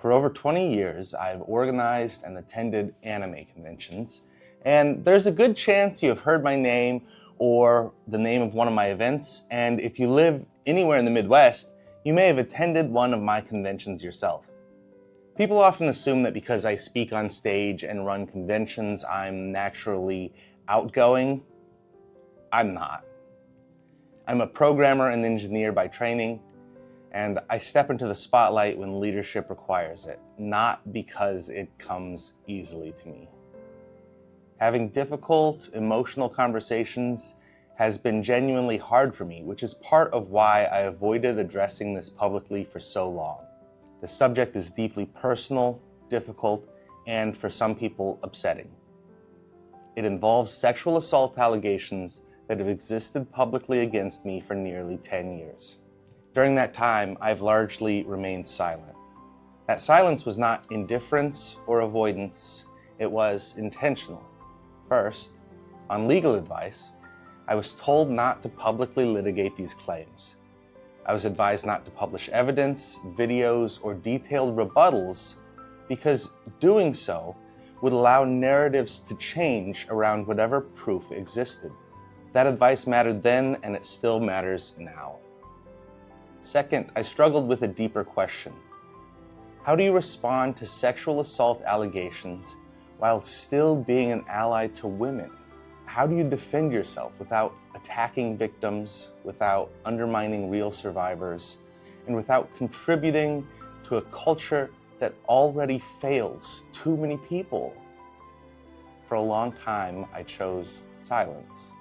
For over 20 years, I've organized and attended anime conventions, and there's a good chance you have heard my name or the name of one of my events, and if you live anywhere in the Midwest, you may have attended one of my conventions yourself. People often assume that because I speak on stage and run conventions, I'm naturally outgoing. I'm not. I'm a programmer and engineer by training, and I step into the spotlight when leadership requires it, not because it comes easily to me. Having difficult, emotional conversations has been genuinely hard for me, which is part of why I avoided addressing this publicly for so long. The subject is deeply personal, difficult, and for some people, upsetting. It involves sexual assault allegations that have existed publicly against me for nearly 10 years. During that time, I've largely remained silent. That silence was not indifference or avoidance, it was intentional. First, on legal advice, I was told not to publicly litigate these claims. I was advised not to publish evidence, videos, or detailed rebuttals because doing so would allow narratives to change around whatever proof existed. That advice mattered then, and it still matters now. Second, I struggled with a deeper question. How do you respond to sexual assault allegations while still being an ally to women? How do you defend yourself without attacking victims, without undermining real survivors, and without contributing to a culture that already fails too many people? For a long time, I chose silence.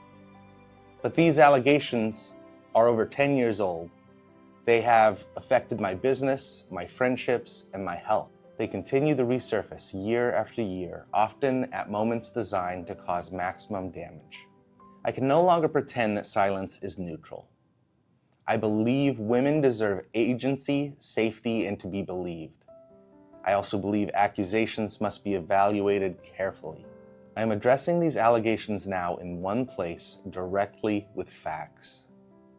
But these allegations are over 10 years old. They have affected my business, my friendships, and my health. They continue to resurface year after year, often at moments designed to cause maximum damage. I can no longer pretend that silence is neutral. I believe women deserve agency, safety, and to be believed. I also believe accusations must be evaluated carefully. I am addressing these allegations now in one place, directly with facts.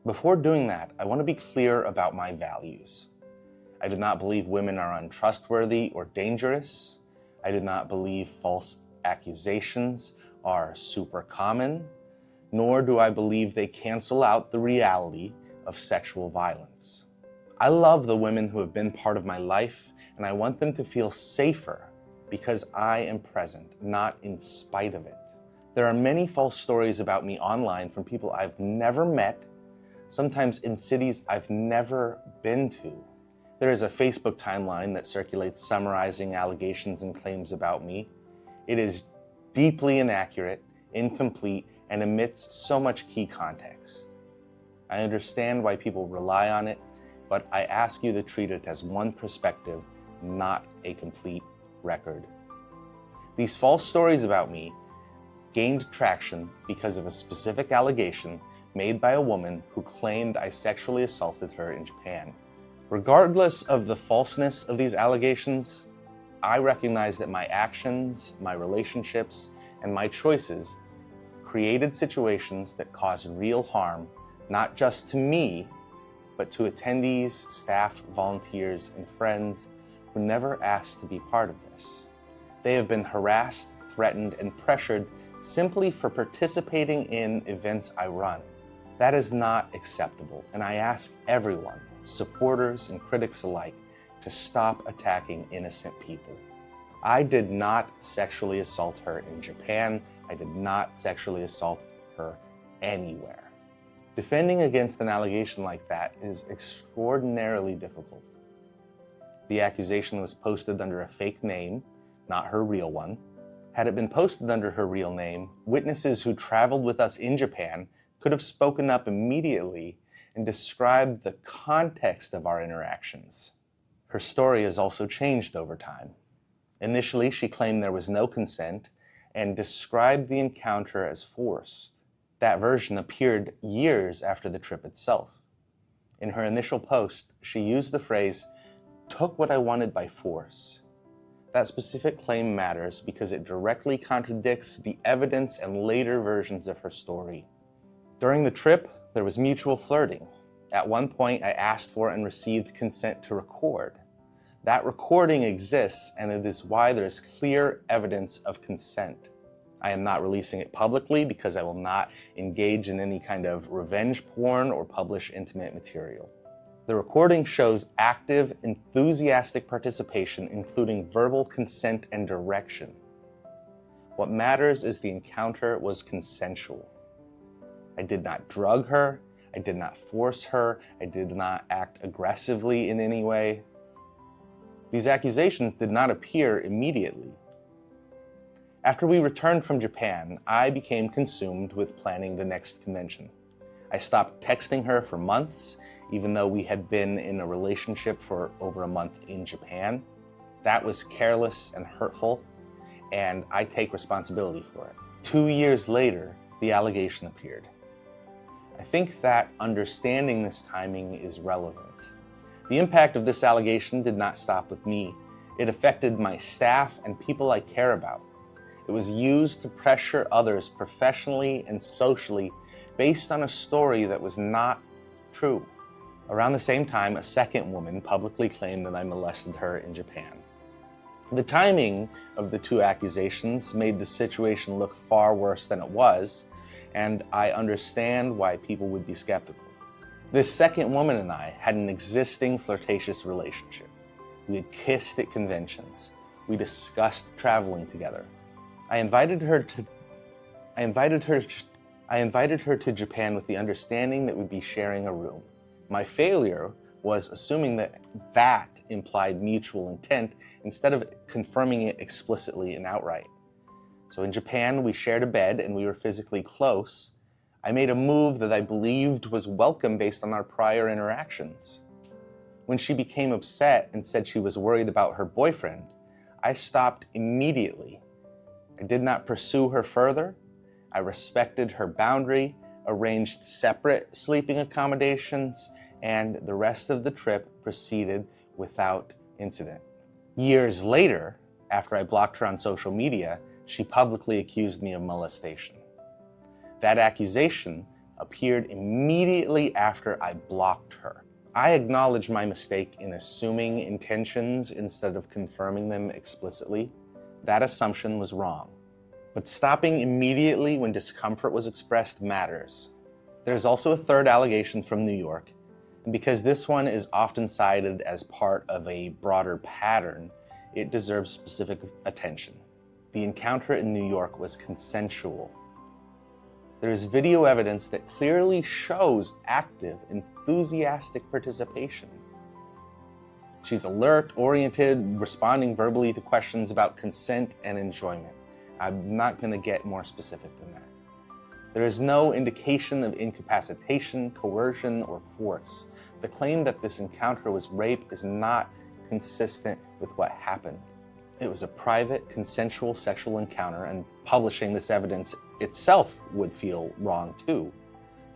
Before doing that, I want to be clear about my values. I do not believe women are untrustworthy or dangerous. I do not believe false accusations are super common, nor do I believe they cancel out the reality of sexual violence. I love the women who have been part of my life, and I want them to feel safer because I am present, not in spite of it. There are many false stories about me online from people I've never met, sometimes in cities I've never been to. There is a Facebook timeline that circulates summarizing allegations and claims about me. It is deeply inaccurate, incomplete, and omits so much key context. I understand why people rely on it, but I ask you to treat it as one perspective, not a complete record. These false stories about me gained traction because of a specific allegation made by a woman who claimed I sexually assaulted her in Japan. Regardless of the falseness of these allegations, I recognize that my actions, my relationships, and my choices created situations that caused real harm, not just to me, but to attendees, staff, volunteers, and friends who never asked to be part of this. They have been harassed, threatened, and pressured simply for participating in events I run. That is not acceptable, and I ask everyone, supporters and critics alike, to stop attacking innocent people. I did not sexually assault her in Japan. I did not sexually assault her anywhere. Defending against an allegation like that is extraordinarily difficult. The accusation was posted under a fake name, not her real one. Had it been posted under her real name, witnesses who traveled with us in Japan could have spoken up immediately and described the context of our interactions. Her story has also changed over time. Initially, she claimed there was no consent and described the encounter as forced. That version appeared years after the trip itself. In her initial post, she used the phrase, "took what I wanted by force." That specific claim matters because it directly contradicts the evidence and later versions of her story. During the trip, there was mutual flirting. At one point, I asked for and received consent to record. That recording exists, and it is why there is clear evidence of consent. I am not releasing it publicly because I will not engage in any kind of revenge porn or publish intimate material. The recording shows active, enthusiastic participation, including verbal consent and direction. What matters is the encounter was consensual. I did not drug her, I did not force her, I did not act aggressively in any way. These accusations did not appear immediately. After we returned from Japan, I became consumed with planning the next convention. I stopped texting her for months, even though we had been in a relationship for over a month in Japan. That was careless and hurtful, and I take responsibility for it. 2 years later, the allegation appeared. I think that understanding this timing is relevant. The impact of this allegation did not stop with me. It affected my staff and people I care about. It was used to pressure others professionally and socially based on a story that was not true. Around the same time, a second woman publicly claimed that I molested her in Japan. The timing of the two accusations made the situation look far worse than it was, and I understand why people would be skeptical. This second woman and I had an existing flirtatious relationship. We had kissed at conventions. We discussed traveling together. I invited her to Japan with the understanding that we'd be sharing a room. My failure was assuming that implied mutual intent instead of confirming it explicitly and outright. So in Japan, we shared a bed and we were physically close. I made a move that I believed was welcome based on our prior interactions. When she became upset and said she was worried about her boyfriend, I stopped immediately. I did not pursue her further. I respected her boundary, arranged separate sleeping accommodations, and the rest of the trip proceeded without incident. Years later, after I blocked her on social media, she publicly accused me of molestation. That accusation appeared immediately after I blocked her. I acknowledge my mistake in assuming intentions instead of confirming them explicitly. That assumption was wrong. But stopping immediately when discomfort was expressed matters. There's also a third allegation from New York, and because this one is often cited as part of a broader pattern, it deserves specific attention. The encounter in New York was consensual. There is video evidence that clearly shows active, enthusiastic participation. She's alert, oriented, responding verbally to questions about consent and enjoyment. I'm not going to get more specific than that. There is no indication of incapacitation, coercion, or force. The claim that this encounter was rape is not consistent with what happened. It was a private, consensual sexual encounter, and publishing this evidence itself would feel wrong too.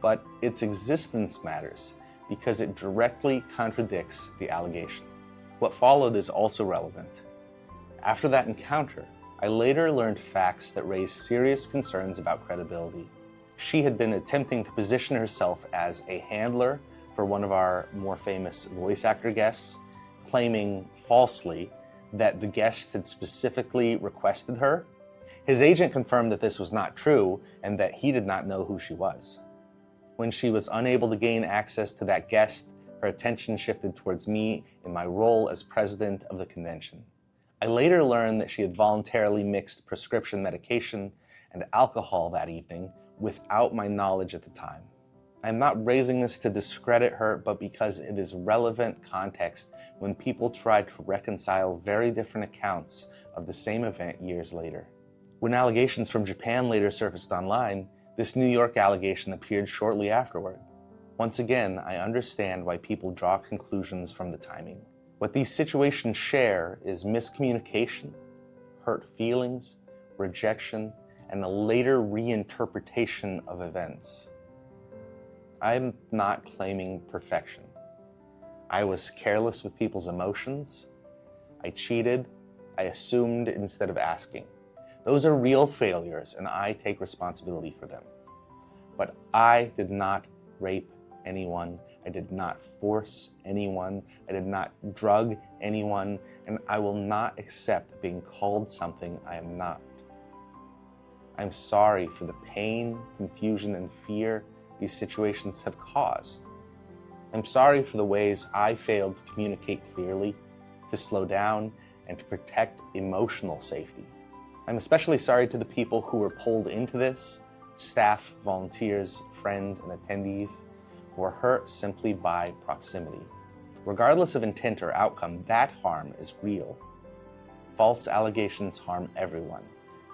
But its existence matters because it directly contradicts the allegation. What followed is also relevant. After that encounter, I later learned facts that raised serious concerns about credibility. She had been attempting to position herself as a handler for one of our more famous voice actor guests, claiming falsely that the guest had specifically requested her. His agent confirmed that this was not true and that he did not know who she was. When she was unable to gain access to that guest, her attention shifted towards me in my role as president of the convention. I later learned that she had voluntarily mixed prescription medication and alcohol that evening without my knowledge at the time. I am not raising this to discredit her, but because it is relevant context when people try to reconcile very different accounts of the same event years later. When allegations from Japan later surfaced online, this New York allegation appeared shortly afterward. Once again, I understand why people draw conclusions from the timing. What these situations share is miscommunication, hurt feelings, rejection, and the later reinterpretation of events. I'm not claiming perfection. I was careless with people's emotions. I cheated. I assumed instead of asking. Those are real failures, and I take responsibility for them. But I did not rape anyone. I did not force anyone. I did not drug anyone, and I will not accept being called something I am not. I'm sorry for the pain, confusion, and fear these situations have caused. I'm sorry for the ways I failed to communicate clearly, to slow down, and to protect emotional safety. I'm especially sorry to the people who were pulled into this, staff, volunteers, friends, and attendees, who were hurt simply by proximity. Regardless of intent or outcome, that harm is real. False allegations harm everyone.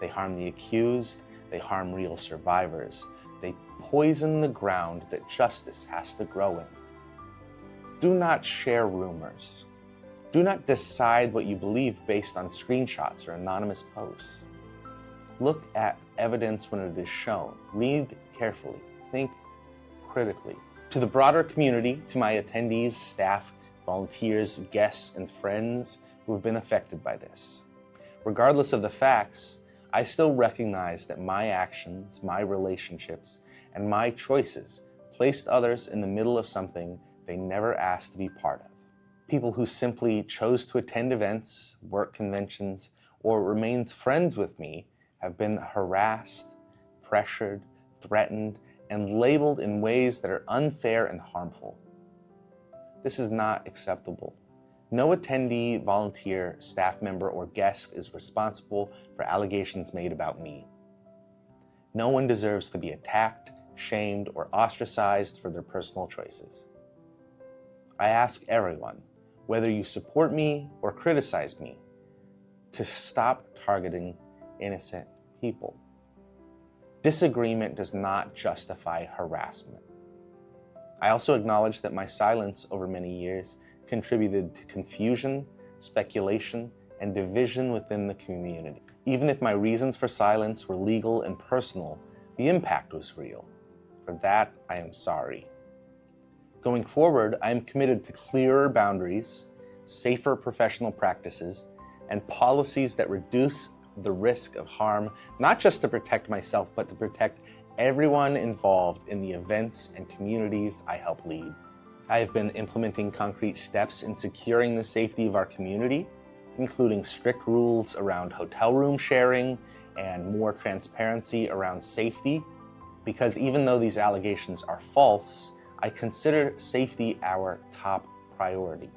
They harm the accused, they harm real survivors. They poison the ground that justice has to grow in. Do not share rumors. Do not decide what you believe based on screenshots or anonymous posts. Look at evidence when it is shown. Read carefully. Think critically. To the broader community, to my attendees, staff, volunteers, guests, and friends who have been affected by this. Regardless of the facts, I still recognize that my actions, my relationships, and my choices placed others in the middle of something they never asked to be part of. People who simply chose to attend events, work conventions, or remains friends with me have been harassed, pressured, threatened, and labeled in ways that are unfair and harmful. This is not acceptable. No attendee, volunteer, staff member, or guest is responsible for allegations made about me. No one deserves to be attacked, shamed, or ostracized for their personal choices. I ask everyone, whether you support me or criticize me, to stop targeting innocent people. Disagreement does not justify harassment. I also acknowledge that my silence over many years contributed to confusion, speculation, and division within the community. Even if my reasons for silence were legal and personal, the impact was real. For that, I am sorry. Going forward, I am committed to clearer boundaries, safer professional practices, and policies that reduce the risk of harm, not just to protect myself, but to protect everyone involved in the events and communities I help lead. I have been implementing concrete steps in securing the safety of our community, including strict rules around hotel room sharing and more transparency around safety, because even though these allegations are false, I consider safety our top priority.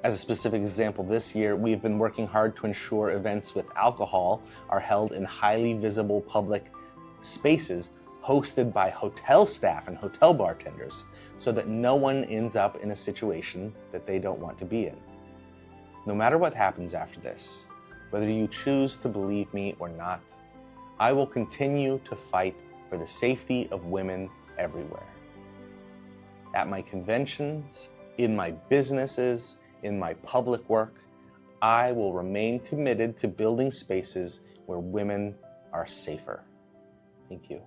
As a specific example, this year, we've been working hard to ensure events with alcohol are held in highly visible public spaces hosted by hotel staff and hotel bartenders so that no one ends up in a situation that they don't want to be in. No matter what happens after this, whether you choose to believe me or not, I will continue to fight for the safety of women everywhere. At my conventions, in my businesses, in my public work, I will remain committed to building spaces where women are safer. Thank you.